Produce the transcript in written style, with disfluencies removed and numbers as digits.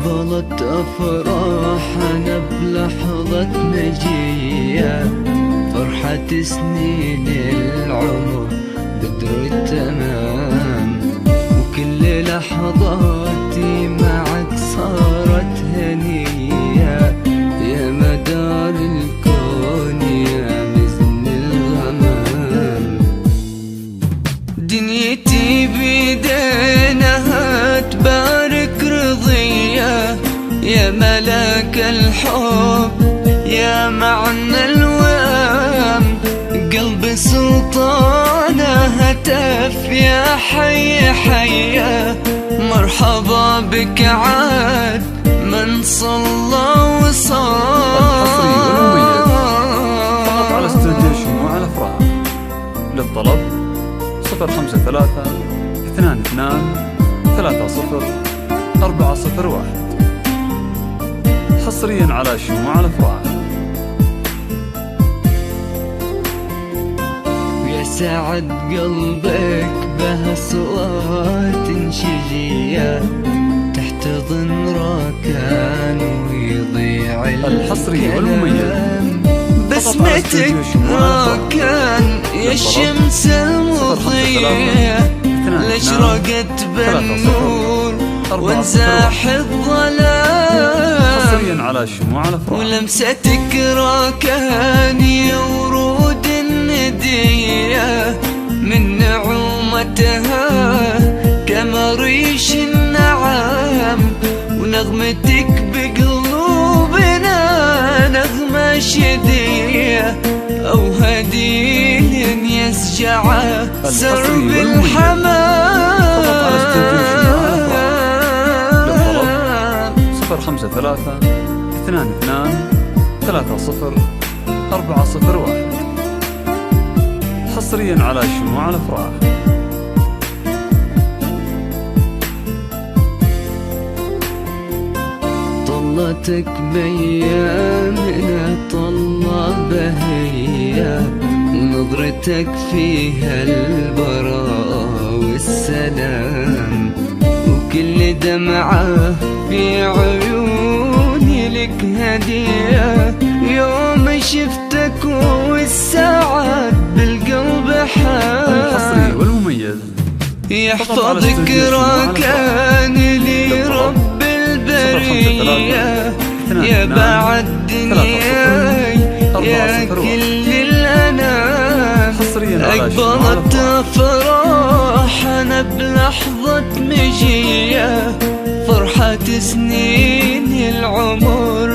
أقبلت أفراحنا بلحظة مجية، فرحة سنين العمر بدر التمام، وكل لحظاتي معك صارت هنية، يا مدار الكون يا مزن الغمام. دنيتي بيدينها تبارك رضية، يا ملاك الحب يا معنى الوام، قلبي سلطانه هتف يا حي حيا، مرحبا بك عاد من صلى وصام. فقط على استوديو شموع الأفراح. للطلب 053-22-30-401، حصريا على شموع الأفراح. يا سعد قلبك بها صوت شجية، تحتضن راكان ويضيع الحصري والمميز بسمتك راكان يا الشمس المضية، لاشرقت بالنور وانزاح الظلام، حصريا على شموع الأفراح. ولمستك راكان يا ورود الندية، من نعومتها كما ريش النعام، ونغمتك بقلوبنا نغمة شدية، أو هديل يسجع سرب الحمام. 053-22-30-401، حصريا على شموع الأفراح. طلتك بأيامنا طلة بهية، نظرتك فيها البراءة والسلام، وكل دمعة في عيوني لك هدية، يوم شفتك والسعد بالقلب الحصري حام، والمميز يحفظك راكان لي رب البرية، يا بعد دنياي يا كل الأنام، أقبلت أفراحنا بلحظة مجية، فرحة سنين العمر